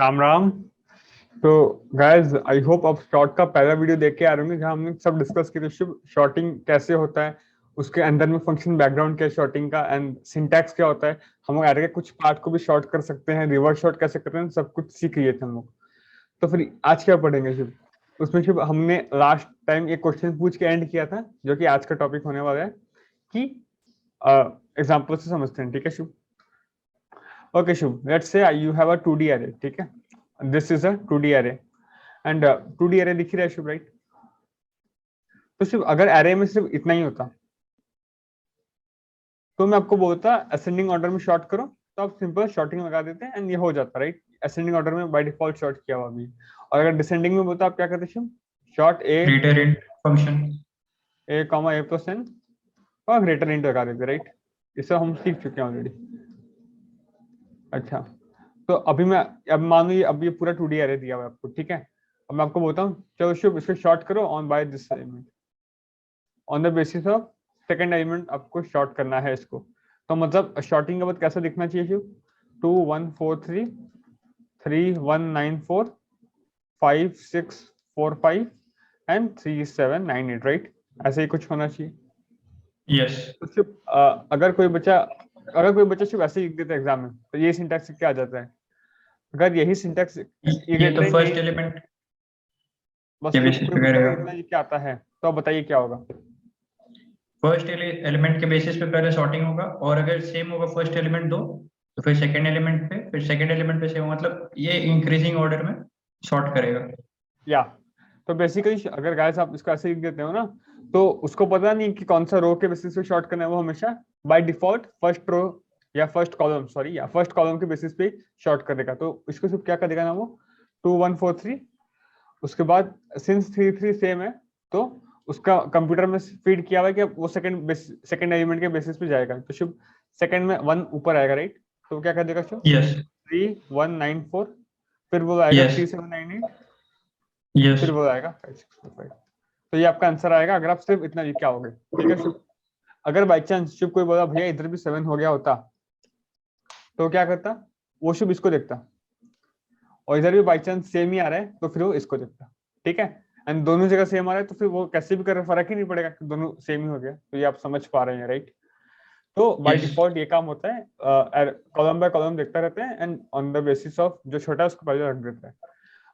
राम राम। तो guys I hope आप short का पहला वीडियो देख के आ रहे होंगे जहां हमने सब डिस्कस किया शॉर्टिंग कैसे होता है, उसके अंदर में फंक्शन बैकग्राउंड क्या है शॉर्टिंग का, एंड सिंटैक्स क्या होता है। हम लोग एरे के कुछ पार्ट को भी शॉर्ट कर सकते हैं, रिवर्स शॉर्ट कैसे करते हैं, सब कुछ सीख लिए थे हम लोग। तो फिर आज क्या पढ़ेंगे शुभ? उसमें शुभ हमने लास्ट टाइम एक क्वेश्चन पूछ के एंड किया था जो कि आज का टॉपिक होने वाला है कि एग्जाम्पल से समझते हैं। ठीक है Shubh? Okay Shubh, let's say you have a 2D array। ठीक है, this is a 2D array and 2D array दिख रहा है शुभ, राइट? तो सिर्फ अगर एरे में सिर्फ इतना ही होता तो मैं आपको बोलता असेंडिंग ऑर्डर में शॉर्ट करो, तो आप सिंपल शॉर्टिंग लगा देते हैं एंड ये हो जाता, राइट? असेंडिंग ऑर्डर में बाय डिफॉल्ट शॉर्ट किया हुआ भी। और अगर डिसेंडिंग में बोलता आप क्या करते शुभ? शॉर्ट ए ग्रेटर इंट फंक्शन। ए कॉमा ए प्लस एन और ग्रेटर इंट लगा देते, राइट? इससे हम सीख चुके हैं ऑलरेडी। अच्छा, तो अभी मैं अब मान लो अब ये पूरा 2D एरे दिया हुआ है आपको, ठीक है? अब मैं आपको बोलता हूँ चलो शुभ इसको शॉर्ट करो on by this element, on the basis of second element आपको शॉर्ट करना है इसको। तो मतलब शॉर्टिंग का बाद कैसा दिखना चाहिए शिव? 2 1 4 3 3 1 9 4 5 6 4 5 and 3 7 9 8, right? ऐसे ही कुछ होना चाहिए। यस, तो शिव अगर कोई बच्चा शिव ऐसे ही लिख देता है एग्जाम में तो ये सिंटैक्स क्या आ जाता है? अगर यही सिंटैक्स ये तो फर्स्ट एलिमेंट बस के शिव बेसिस कोई पे बच्चा करेगा। अगर इतना ही क्या आता है तो आप बताइए क्या होगा? फर्स्ट एलिमेंट के बेसिस पे पहले सॉर्टिंग होगा, और अगर सेम होगा फर्स्ट एलिमेंट दो तो फिर सेकंड एलिमेंट पे, फिर सेकंड एलिमेंट पे सेम, मतलब ये इंक्रीजिंग ऑर्डर में सॉर्ट करेगा। या तो बेसिकली अगर गाइस आप इसको ऐसे लिख देते हो ना तो उसको पता नहीं कि कौन सा रो के बेसिस पे शॉर्ट करना है, वो हमेशा बाय डिफॉल्ट फर्स्ट रो या फर्स्ट कॉलम, सॉरी, या फर्स्ट कॉलम के बेसिस पे शॉर्ट करेगा। तो इसको सिर्फ क्या करेगा ना, वो 2 1 4 3, उसके बाद सिंस 3 3 सेम है तो उसका कंप्यूटर में फीड किया हुआ है कि अब वो सेकंड एलिमेंट के बेसिस पे जाएगा। तो शुभ सेकंड में 1 ऊपर आएगा, राइट? तो वो क्या कर देगा शुभ? यस 3 1 9 4, फिर वो आएगा यस 3 7 9 8, यस। फिर वो आएगा 5 6 4 5। तो ये आपका आंसर आएगा अगर आप सिर्फ इतना लिख के आओगे। ठीक है शुभ? अगर बाई चांस शुभ कोई बोला भैया इधर भी 7 हो गया होता तो क्या करता? वो शुभ इसको देखता, और इधर भी बाई चांस सेम ही आ रहा है तो फिर वो इसको देखता। ठीक है? एंड दोनों जगह सेम आ रहा है तो फिर वो कैसे भी कर फर्क ही नहीं पड़ेगा कि दोनों सेम ही हो गया। तो ये आप समझ पा रहे हैं, राइट? तो बाय यस डिफॉल्ट ये काम होता है, कॉलम बाय कॉलम देखता रहता है and on the basis of जो छोटा है उसको पहले रख देता है।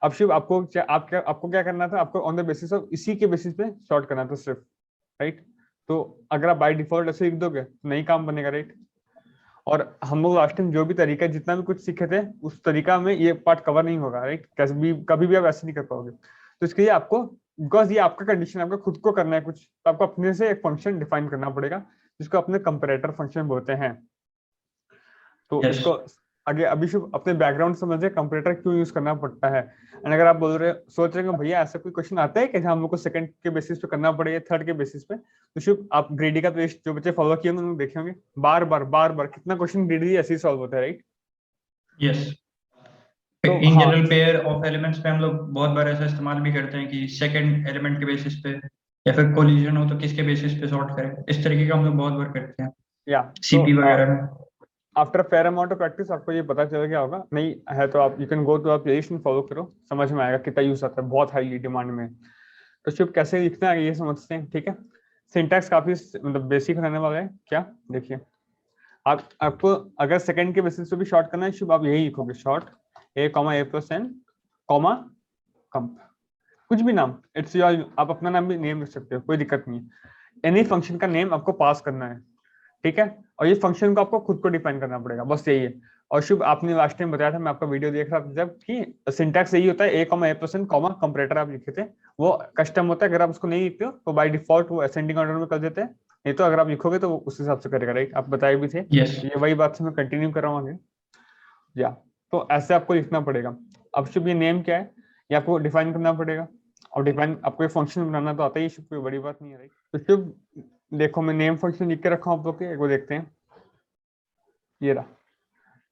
अब शिव आपको क्या करना था? आपको ऑन द बेसिस ऑफ इसी के बेसिस पे शॉर्ट करना था सिर्फ, राइट? तो अगर आप बाय डिफॉल्ट ऐसे लिख दोगे तो नहीं काम बनेगा, राइट? और हम लोग लास्ट टाइम जो भी तरीका जितना भी कुछ सीखे थे उस तरीका में ये पार्ट कवर नहीं होगा, राइट? कभी भी आप ऐसे नहीं कर पाओगे। तो इसके लिए आपको, बिकॉज ये आपका कंडीशन, आपका खुद को करना है कुछ, तो आपको अपने से एक फंक्शन डिफाइन करना पड़ेगा जिसको अपने कंपैरेटर फंक्शन बोलते हैं। तो यस। इसको आगे अभी शुभ अपने बैकग्राउंड समझे कंपैरेटर क्यों यूज करना पड़ता है। एंड अगर आप बोल रहे सोच रहे हो भैया ऐसा कोई क्वेश्चन आता है कि जहाँ हम लोग को सेकंड के बेसिस पे करना पड़े या थर्ड के बेसिस पे, तो शुभ आप ग्रेडी का पेज जो बच्चे फॉलो किए उन्होंने देखे होंगे बार बार कितना क्वेश्चन ग्रेडी ऐसे ही सॉल्व होता है, राइट? यस, तो इन हाँ, जनरल पेयर ऑफ एलिमेंट्स पे हम लोग बहुत बार ऐसा इस्तेमाल भी करते हैं कि सेकंड एलिमेंट के बेसिस पे, या फिर कोलिजन हो तो किसके बेसिस पे सॉर्ट करें, इस तरीके का हम लोग बहुत बार करते हैं या तो सीपी वगैरह में। After fair amount of practice आपको ये पता चल गया होगा, नहीं है तो आप यू कैन गो टू आप प्लेलिस्ट में फॉलो करो, समझ में आएगा कितना यूज आता है, बहुत हाईली डिमांड में। तो शिव कैसे लिखना है ये समझते हैं, ठीक है? सिंटैक्स काफी मतलब बेसिक रहने वाला है। क्या देखिए, आपको अगर सेकंड के बेसिस पे भी शॉर्ट करना है शुभ, आप यही लिखोगे शॉर्ट ए कॉमा ए प्लस एन कॉमा कंप, कुछ भी नाम, इट्स योर, आप अपना नाम भी नेम रख सकते हो, कोई दिक्कत नहीं है। एनी फंक्शन का नेम आपको पास करना है, ठीक है? और ये फंक्शन को आपको खुद को डिफाइन करना पड़ेगा, बस यही है। और शुभ आपने लास्ट टाइम बताया था, मैं आपका वीडियो देख रहा था जब, कि सिंटैक्स यही होता है ए कॉमा ए प्लस एन कॉमा कंपैरेटर आप लिखे थे, वो कस्टम होता है। अगर आप उसको नहीं लिखते हो तो बाय डिफॉल्ट वो असेंडिंग ऑर्डर में कर देते हैं, नहीं तो अगर आप लिखोगे तो वो उस हिसाब से करेगा, राइट? आप बताए भी थे, यस ये वही बात से मैं कंटिन्यू कर रहा हूँ आगे। या तो ऐसे आपको लिखना पड़ेगा। अब शुभ ये नेम क्या है ये आपको डिफाइन करना पड़ेगा, और डिफाइन आपको एक फंक्शन बनाना तो आता ही, शुभ कोई बड़ी बात नहीं है, राइट? तो शुभ देखो मैं नेम फंक्शन लिख के रखा हूँ आप लोग के, एक वो देखते हैं, ये रहा।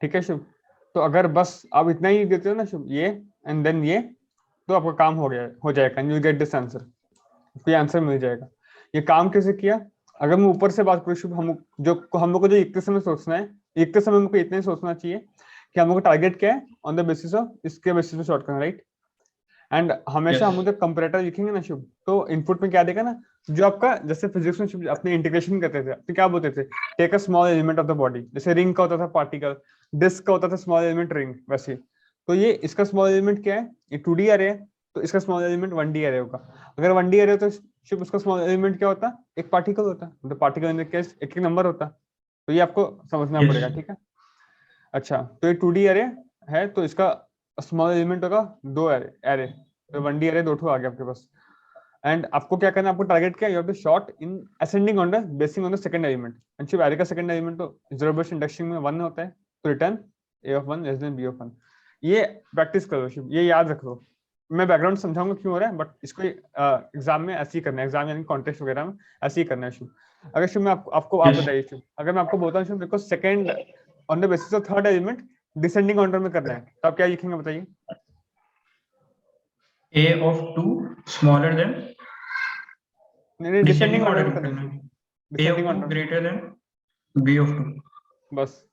ठीक है शुभ? तो अगर बस आप इतना ही देते हो ना शुभ, ये एंड देन ये, तो आपका काम हो गया, हो जाएगा, यू गेट दिस आंसर, आपको ये आंसर मिल जाएगा। ये काम कैसे किया? अगर मैं ऊपर से बात करूँ शुभ, हम लोग को जो लिखते समय सोचना है, लिखते समय हमको इतना ही सोचना चाहिए कि हम लोग का टारगेट क्या है, ऑन द बेसिस ऑफ इसके बेसिस पे शॉर्ट करना, राइट। एंड हमेशा हम Yes. उधर कंपैरेटर लिखेंगे ना शुभ, तो इनपुट में क्या देगा ना, जो आपका जैसे फिजिक्स में शुभ अपने इंटीग्रेशन करते थे तो क्या बोलते थे, take a small element of the body, जैसे रिंग का होता था पार्टिकल, डिस्क का होता था स्मॉल एलिमेंट रिंग, वैसे तो ये इसका स्मॉल एलिमेंट क्या है, ये 2D अरे है, तो इसका स्मॉल एलिमेंट 1D अरे होगा। अगर 1D अरे हो तो शुभ उसका स्मॉल एलिमेंट क्या होता, एक पार्टिकल होता, तो पार्टिकल इन द केस एक नंबर होता। तो ये आपको समझना Yes. पड़ेगा, ठीक है। अच्छा, तो ये 2D अरे है, तो इसका स्मॉल एलिमेंट होगा 2 अरे, तो 1D अरे 2 ठो आ गया आपके पास। एंड आपको क्या करना है, आपको टारगेट क्या है, you have to sort in ascending order basing on the second element. And सिर्फ अरे का सेकंड एलिमेंट तो जीरो बेस्ड इंडेक्सिंग में 1 होता है, तो return a of 1 less than b of 1। ये प्रैक्टिस करो शिव, ये याद रख लो। मैं बैकग्राउंड समझाऊंगा क्यों हो रहा है, बट इसको एग्जाम में ऐसे ही करना है, एग्जाम यानी कॉन्टेस्ट वगैरह में ऐसे ही करना है शिव। अगर शिव मैं आपको आप Yes. बताइए शिव, अगर मैं आपको बोलता हूँ शिव मेरे को second on the basis of third element descending order में करना है, तो आप क्या लिखेंगे बताइए। A of 2 smaller than नहीं, डिसेंडिंग descending ऑर्डर order में में करना करना है, है। A descending of 2 order, greater than B of 2. बस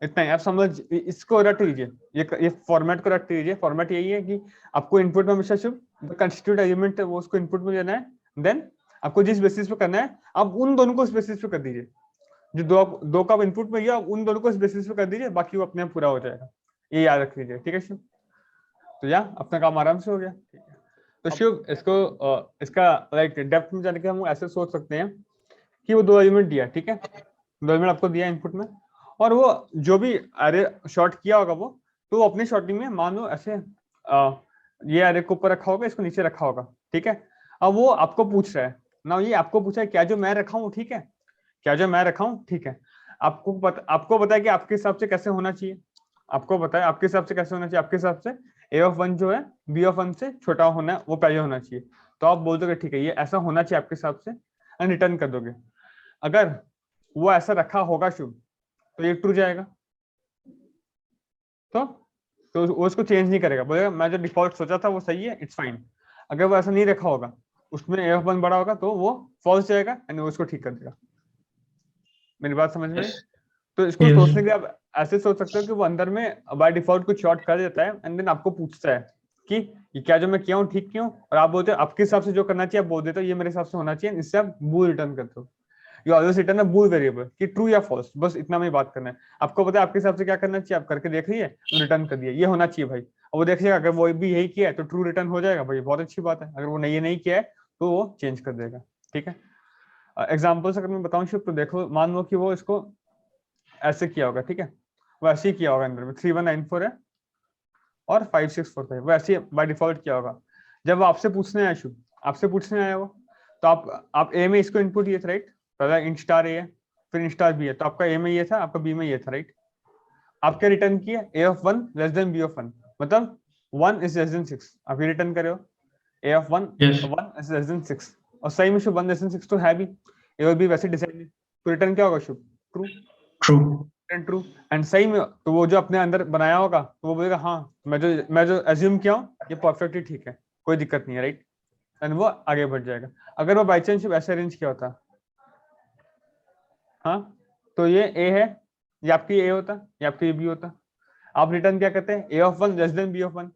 इतना ही आप समझ, इसको रट लीजिए, ये फॉर्मेट को रट लीजिए। फॉर्मेट यही है कि आपको इनपुट में हमेशा शुभ कंस्टिट्यूट एलिमेंट है वो उसको इनपुट में देना है, देन आपको जिस बेसिस पे करना है आप उन दोनों को उस बेसिस पे कर दीजिए, जो दो का इनपुट में दिया उन दोनों को इस बेसिस पे कर दीजिए, बाकी वो अपने आप पूरा हो जाएगा। ये याद रख लीजिए, ठीक है शिव। तो या अपना काम आराम से हो गया, ठीक है। तो शिव इसको इसका लाइक डेप्थ में जाने के हम ऐसे सोच सकते हैं कि वो 2 एलिमेंट दिया, ठीक है, 2 एलिमेंट आपको दिया इनपुट में, और वो जो भी अरे शॉर्ट किया होगा वो, तो वो अपनी शॉर्टिंग में मान लो ऐसे ये अरे को ऊपर रखा होगा, इसको नीचे रखा होगा, ठीक है। अब वो आपको पूछ रहा है ना, ये आपको पूछा है क्या जो मैं रखा हूँ ठीक है, क्या जो मैं रखा हूँ ठीक है, आपको पता है कि आपके हिसाब से कैसे होना चाहिए, आपको पता है आपके हिसाब से कैसे होना चाहिए, आपके हिसाब से a of 1 जो है b of 1 से छोटा होना, वो पहले होना चाहिए, तो आप बोल दोगे ठीक है ये ऐसा होना चाहिए आपके हिसाब से, एंड रिटर्न कर दोगे। अगर वो ऐसा रखा होगा शुभ, तो ये ट्रू जाएगा, तो वो उसको चेंज नहीं करेगा, बोलेगा मैं जो डिफॉल्ट सोचा था वो सही है, इट्स फाइन। अगर वो ऐसा नहीं रखा होगा, उसमें a of 1 बड़ा होगा, तो वो फॉल्स जाएगा एंड वो उसको ठीक कर देगा। मेरी बात समझ में आई? Yes. तो इसको Yes. सोचने के आप ऐसे सोच सकते हो कि वो अंदर में बाय डिफॉल्ट कुछ शॉर्ट कर देता है, एंड देन आपको पूछता है कि ये क्या जो मैं किया हूँ ठीक क्यों, और आप बोलते हो आपके हिसाब से जो करना चाहिए आप बोल देते हो ये मेरे हिसाब से होना चाहिए, इससे आप बूल रिटर्न करते हो। You always return a bool variable कि ट्रू या फॉल्स, बस इतना में बात करना है। आपको पता है आपके हिसाब से क्या करना चाहिए, आप करके देख लीजिए, रिटर्न कर दिया ये होना चाहिए भाई, और वो देखिएगा अगर वो भी यही किया है तो ट्रू रिटर्न हो जाएगा भाई, बहुत अच्छी बात है। अगर वो नहीं किया है तो वो चेंज कर देगा, ठीक है। एग्जाम्पल्स अगर मैं बताऊं शिव, तो देखो मान लो कि वो इसको ऐसे किया होगा, ठीक है, वो ऐसे ही किया होगा, अंदर में 3194 है और 5645 वो ऐसे बाय डिफॉल्ट किया होगा। जब वो आपसे पूछने आया शुभ, आपसे पूछने आया वो, तो आप ए में इसको इनपुट दिए थे, राइट, पहला इंट स्टार ए है फिर इंट स्टार बी है, तो आपका ए में ये था, आपका बी में ये था, राइट। आप क्या रिटर्न किया, a of 1 less than b of 1, मतलब 1 is less than 6, आप ये रिटर्न करे हो a of 1 Yes. 1 is less than 6, और सही में शुभ 1 less than 6 तो है भी, a और b वैसे डिसाइड, तो रिटर्न क्या होगा Shubh, true, True. Return true. And सही में तो वो जो अपने अंदर बनाया होगा तो वो बोलेगा हाँ मैं जो एज्यूम किया हूँ ये परफेक्टली ठीक है, कोई दिक्कत नहीं है, राइट, एंड वो आगे बढ़ जाएगा। अगर वो बाई चांस ऐसे अरेंज किया होता, हाँ, तो ये a है, ये आपकी a होता, ये आपकी b होता, आप रिटर्न क्या करते हैं, a of 1 less than b of 1,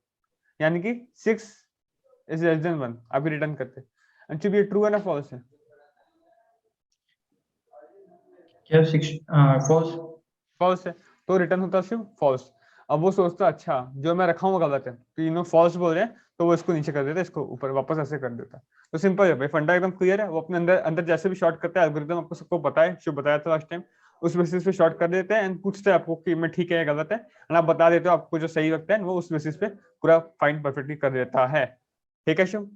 यानी कि 6 इज लेस देन 1 आप रिटर्न करते हैं। अच्छा ये ट्रू है ना फॉल्स है, क्या 6 false? फॉल्स है, तो रिटर्न होता सिर्फ फॉल्स। अब वो सोचता अच्छा जो मैं रखा हूँ गलत है, तो इन्हों फॉल्स बोल रहे हैं, तो वो इसको नीचे कर देता है, इसको ऊपर वापस ऐसे कर देता है। तो सिंपल है भाई, फंडा एकदम क्लियर है, वो अपने अंदर अंदर जैसे भी शॉर्ट करता है एल्गोरिथम, आपको सबको पता है, जो बताया था लास्ट टाइम, उस बेसिस पे शॉर्ट कर देते हैं एंड पूछते हैं आपको कि मैं ठीक है या गलत है, एंड आप बता देते हो आपको जो सही लगता है, वो उस बेसिस पे पूरा फाइंड परफेक्टली कर देता है, ठीक है शिव।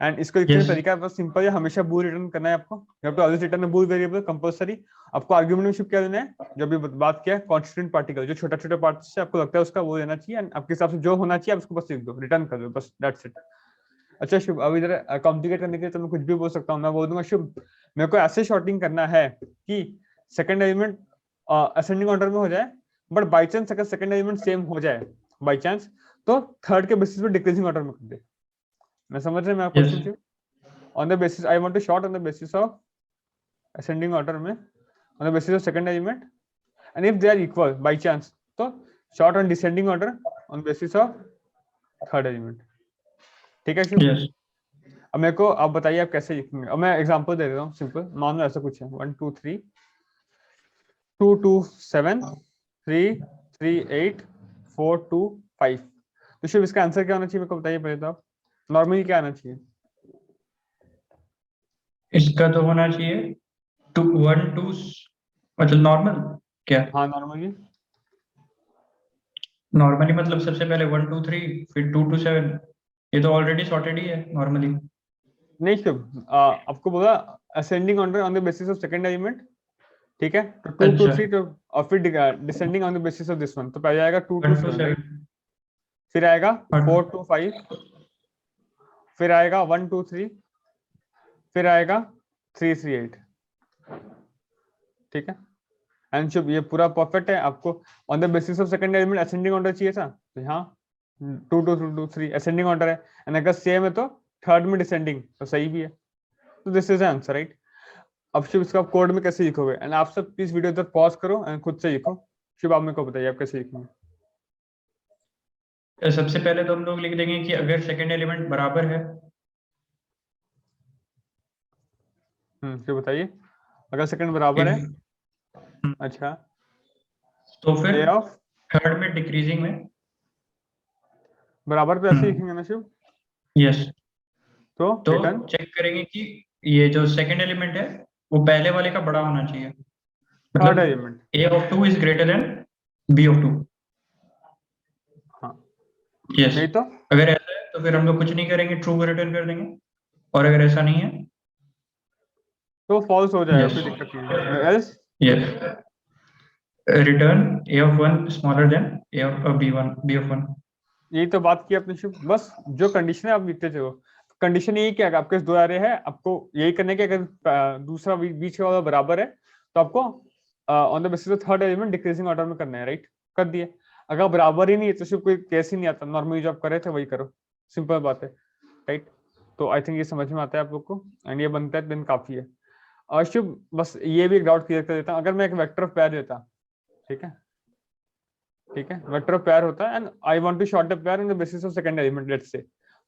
एंड इसको लिखने का Yes. तरीका बहुत सिंपल है, हमेशा बूल रिटर्न करना है आपको, you have to always return a bool variable compulsory. आपको आर्गुमेंट में शिफ्ट क्या देना है, जो भी बात किया कांस्टिट्यूएंट पार्टिकल, जो छोटा छोटा पार्ट से आपको लगता है उसका वो लेना चाहिए, एंड आपके हिसाब से जो होना चाहिए आप उसको बस लिख दो, रिटर्न कर दो, बस दैट्स इट। अच्छा शुभ, अब इधर कॉम्प्लिकेट करने के लिए तो मैं कुछ भी बोल सकता हूँ, मैं बोल दूंगा शुभ मेरे को ऐसे शॉर्टिंग करना है कि सेकंड एलिमेंट असेंडिंग ऑर्डर में हो जाए, बट बाई चांस अगर सेकंड एलिमेंट सेम हो जाए बाई चांस, तो थर्ड के बेसिस पे डिक्रीजिंग ऑर्डर में कर दे। मैं समझ रहे हैं मैं Yes. Question on the basis I want to short on the basis of ascending order में on the basis of second element, and if they are equal by chance, तो short on descending order on basis of third element. ठीक है शुभ? Yes अब मेरे को आप बताइए आप कैसे लिखेंगे। अब मैं एग्जांपल दे देता हूँ सिंपल। मान लो ऐसा कुछ है 1 2 3 2 2 7 3 3 8 4 2 5। तो शुभ इसका आंसर क्या होना चाहिए मेरे को बताइए पहले तो आप। नॉर्मली क्या आना चाहिए? इसका तो होना चाहिए 2 1 2 मतलब नॉर्मल क्या? हाँ नॉर्मली। नॉर्मली मतलब सबसे पहले 1 2 3 फिर 2 2 7, ये तो ऑलरेडी सॉर्टेड ही है नॉर्मली। नहीं शुभ, आपको बोला ascending order on the basis of second element. ठीक है, तो 2 2 अच्छा 3 तो और फिर descending on the basis of this one, तो पहले आएगा 2 2 1 2 7 राइट। 7 फिर आएगा और 4 2 5, फिर आएगा 1 2 3, फिर आएगा 3 3 8। ठीक है, एंड शुभ ये पूरा परफेक्ट है। आपको on the basis of second element ascending order चाहिए था, तो यहाँ 2 2 2 2 3 असेंडिंग ऑर्डर है, एंड अगर सेम है तो थर्ड में डिसेंडिंग, तो सही भी है। तो दिस इज आंसर राइट। अब शुभ इसका कोड में कैसे लिखोगे, एंड आप सब प्लीज वीडियो इधर पॉज करो एंड खुद से लिखो। शुभ आप मेरे को बताइए आप कैसे लिखेंगे। सबसे पहले तो हम लोग लिख देंगे कि अगर सेकंड एलिमेंट बराबर है, शुभ बताइए। अगर सेकंड बराबर है, if अच्छा, तो फिर ए ऑफ थर्ड में डिक्रीजिंग में। बराबर तो ऐसे लिखेंगे ना शुभ। यस तो तो रिटर्न चेक करेंगे कि ये जो सेकंड एलिमेंट है वो पहले वाले का बड़ा होना चाहिए, थर्ड मतलब element. a of 2 is greater than b of 2। हाँ, यस नहीं तो अगर ऐसा है तो फिर हम लोग कुछ नहीं करेंगे, ट्रू रिटर्न कर देंगे, और अगर ऐसा नहीं है फॉल्स हो जाएगा, यस कोई दिक्कत नहीं है। Else yes return a of 1 smaller than a of b of 1। यही तो बात की आपने शुभ, बस जो कंडीशन है आप लिखते थे वो कंडीशन यही क्या है, आपके दो एरे है, आपको यही करने के अगर दूसरा बीच का वाला बराबर है तो आपको on the basis of third element decreasing order में करना है राइट। कर दिए। अगर बराबर ही नहीं है तो शुभ कोई केस ही नहीं आता, नॉर्मली जो आप कर रहे थे वही करो, सिंपल बात है राइट। तो आई थिंक ये समझ में आता है आप लोग को, एंड ये बनता है देन काफी है। और शुभ बस ये भी एक डाउट क्लियर कर देता हूँ, अगर मैं एक वेक्टर ऑफ पेयर देता, ठीक है, ठीक है, वेक्टर ऑफ पेयर होता है and I want to sort the pair on the basis of second element let's say,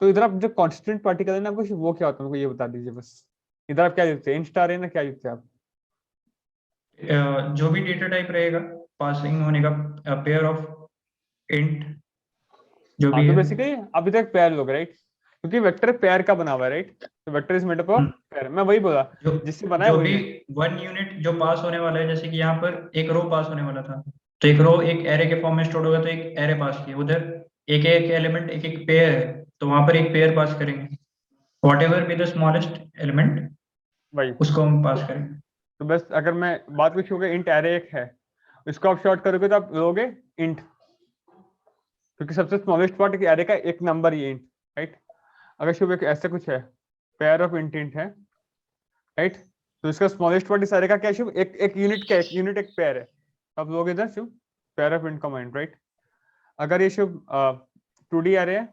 तो इधर आप जो कांस्टेंट पार्टिकल है ना आपको वो क्या होता है, मेरे को ये बता दीजिए बस। इधर आप क्या लिखते हैं, int स्टार है ना, क्या लिखते हैं आप? जो भी डेटा टाइप रहेगा पासिंग होने का, पेयर ऑफ इंट जो हाँ भी तो है। बेसिकली आप इधर पेयर लोगे राइट, क्योंकि वेक्टर पेयर का बना हुआ है राइट, तो vector is made up of pair, मैं वही बोला, जो जिससे बना है जो वही भी है। 1 यूनिट जो पास होने वाला है, जैसे कि यहाँ पर एक रो पास होने वाला था, तो एक रो एक एरे के फॉर्म में स्टोर होगा, तो एक एरे पास किया उधर, एक एक एलिमेंट एक एक पेयर है, तो वहां पर एक पेयर पास करेंगे, what ever be the smallest element वही, उसको हम पास करेंगे। तो बस अगर मैं बात कुछ हो गई, इंट एरे एक है, इसको आप शॉर्ट करोगे तो आप लोगे इंट, क्योंकि सबसे स्मॉलेस्ट पार्ट एरे का एक नंबर ही इंट राइट। अगर शुभ एक ऐसे कुछ है, पेयर ऑफ इंट है राइट, तो इसका स्मॉलेस्ट पार्ट इस एरे का क्या है शुभ, एक एक यूनिट का एक यूनिट एक पेयर है, तो आप लोग इधर शुभ पेयर ऑफ इंट का माइंड राइट। अगर ये शुभ 2D एरे है,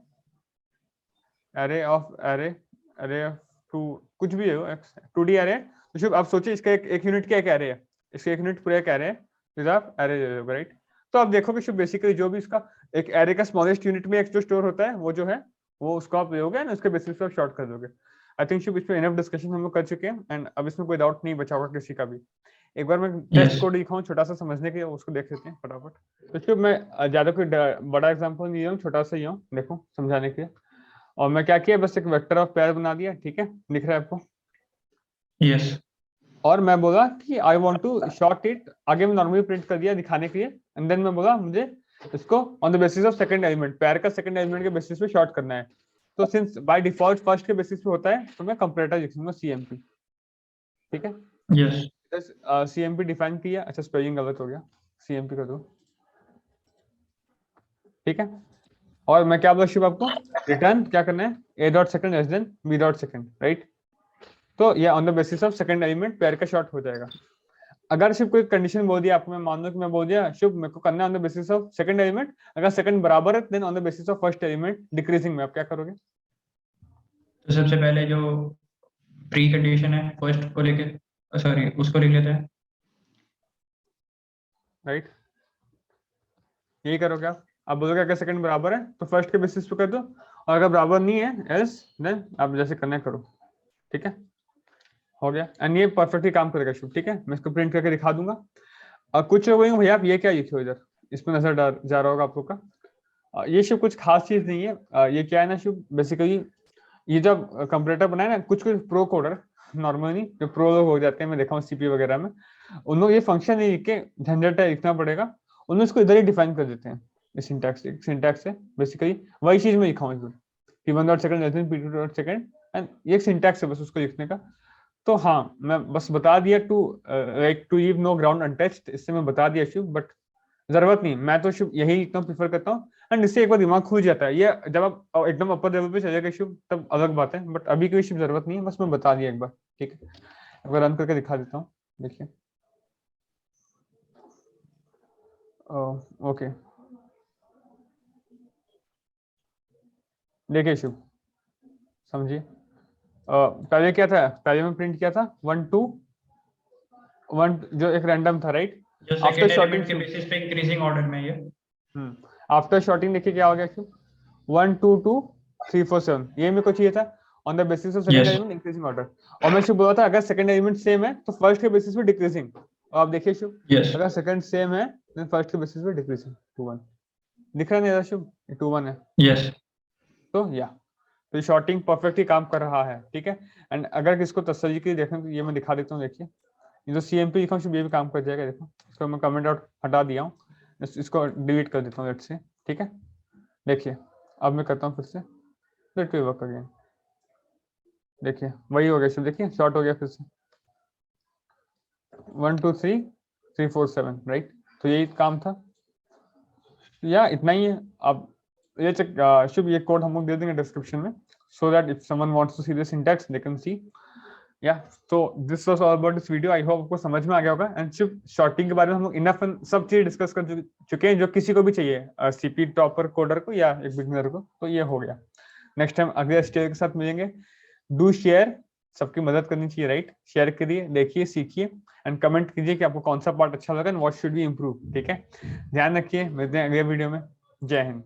array of array of two कुछ भी है 2D एरे है, तो शुभ आप सोचिए इसका एक यूनिट का एक एरे है, इसका एक यूनिट पूरा एक एरे है, तो आप एरे दे दोगे राइट। तो आप देखोगे शुभ बेसिकली जो भी इसका एक एरे का स्मॉलेस्ट यूनिट में एक जो स्टोर होता है वो जो है वो उसको आप लोगे ना, उसके बेसिस पे आप शॉर्ट कर दोगे। आई थिंक शुभ इसमें इनफ डिस्कशन हम लोग कर चुके हैं, एंड अब इसमें कोई डाउट नहीं बचा होगा किसी का भी। एक बार मैं टेस्ट यस कोड दिखाऊं छोटा सा समझने के लिए, उसको देख लेते हैं फटाफट। तो शुभ मैं ज्यादा कोई बड़ा एग्जांपल नहीं हूँ, छोटा सा ही हूँ, देखो समझाने के लिए। और मैं क्या किया, बस एक वेक्टर ऑफ पेयर बना दिया, ठीक है, दिख रहा है आपको। यस और मैं बोला कि I want to sort it, आगे मैं नॉर्मली प्रिंट कर दिया दिखाने के लिए, एंड देन मैं बोला मुझे इसको on the basis of second element, pair का सेकंड एलिमेंट के बेसिस पे शॉर्ट करना है। तो सिंस बाय डिफॉल्ट फर्स्ट के बेसिस पे होता है, तो मैं कंपैरेटर लिख दूंगा CMP, ठीक है। यस CMP डिफाइन किया, अच्छा स्पेलिंग गलत हो गया, CMP कर दो, ठीक है। और मैं क्या बोला शिव आपको, रिटर्न क्या करना है, a dot second less than b dot second right. तो ये on the basis of second element pair का शॉर्ट हो जाएगा। अगर शिव कोई कंडीशन बोल दिया आपको, मैं मान लो कि मैं बोल दिया शिव मेरे को करना है on the basis of second element, अगर सेकंड बराबर है then on the basis of first element decreasing में, आप क्या करोगे? तो सबसे पहले जो प्री कंडीशन है फर्स्ट को लेके, सॉरी उसको लिख लेते हैं। राइट, यही करोगे आप बोलोगे अगर सेकंड बराबर है तो फर्स्ट के बेसिस पे कर दो, और अगर बराबर नहीं है एल्स देन आप जैसे करना करो, ठीक है, हो गया। एंड ये परफेक्टली काम करेगा शुभ, ठीक है, मैं इसको प्रिंट करके दिखा दूंगा। और कुछ लोग बोलेंगे भैया आप ये क्या लिखे हो इधर, इसमें नजर जा रहा होगा आप लोग का, ये शुभ कुछ खास चीज नहीं है, ये क्या है ना शुभ, बेसिकली ये जब कंप्यूटर बनाए ना, कुछ कुछ प्रो कोडर नॉर्मली जो प्रो लोग हो जाते हैं, मैं देखा हूँ सीपी वगैरह में, उन लोग ये फंक्शन नहीं लिख के झंझट है लिखना पड़ेगा, उन लोग इसको इधर ही डिफाइन कर देते हैं इस सिंटैक्स से बेसिकली वही चीज में लिखा हूँ कि 1.2 p2.2 एंड ये सिंटैक्स है बस उसको लिखने का। तो हाँ मैं बस बता दिया to like to leave no ground untouched, इससे मैं बता दिया शुभ, बट जरूरत नहीं, मैं तो शुभ यही एकदम प्रीफर करता हूँ। एंड इससे एक बार दिमाग खुल जाता है, ये जब आप एकदम अपर लेवल पे चले गए शुभ तब अलग बात है, बट अभी कोई शुभ जरूरत नहीं है, बस मैं बता दिया एक बार, ठीक है। एक बार रन करके दिखा देता हूँ, देखिए। ओके देखिए शुभ, समझिए, पहले क्या था, पहले में प्रिंट किया था 1 2 1 जो एक रैंडम था, राइट, जो सेकंड एलिमेंट के बेसिस पे इंक्रीजिंग ऑर्डर में ये आफ्टर शॉर्टिंग देखिए क्या हो गया शुभ, 1 2 2 3 4 7 ये मेरे को चाहिए था on the basis of second element increasing order, और मैं शुभ बोला था अगर सेकंड एलिमेंट सेम है तो फर्स्ट के बेसिस पे डिक्रीजिंग, और आप देखिए शुभ अगर सेकंड सेम है देन फर्स्ट के बेसिस पे डिक्रीजिंग 2 1 दिख रहा नहीं शुभ, 2 1 है, यस, तो या तो शॉर्टिंग परफेक्टली काम कर रहा है, ठीक है। एंड अगर किसको तसल्ली के लिए देखें तो ये मैं दिखा देता हूँ, देखिए ये जो CMP लिखा हूँ ये भी काम कर जाएगा, देखो इसको मैं कमेंट आउट हटा दिया हूँ, इसको डिलीट कर देता हूँ लेट से, ठीक है। देखिए अब मैं करता हूँ फिर से लेट वर्क अगेन, देखिए वही हो गया शुभ, देखिए शॉर्ट हो गया फिर से 1 2 3 3 4 7 राइट, तो यही काम था या इतना ही है। अब ये शुभ ये कोड हम लोग दे देंगे डिस्क्रिप्शन में, so that if someone wants to see the syntax they can see, yeah, so this was all about this video, I hope आपको समझ में आ गया होगा। एंड शुभ शॉर्टिंग के बारे में हम लोग इनफ सब चीज डिस्कस कर चुके हैं जो किसी को भी चाहिए, सीपी टॉपर कोडर को या एक बिगिनर को, तो ये हो गया। नेक्स्ट टाइम अगले स्टेज के साथ मिलेंगे, डू शेयर, सबकी मदद करनी चाहिए, राइट, शेयर करिए, देखिए, सीखिए एंड कमेंट कीजिए कि आपको कौन सा पार्ट अच्छा लगा and what should be improve, ठीक है। ध्यान रखिए, मिलते हैं अगले वीडियो में, जय हिंद।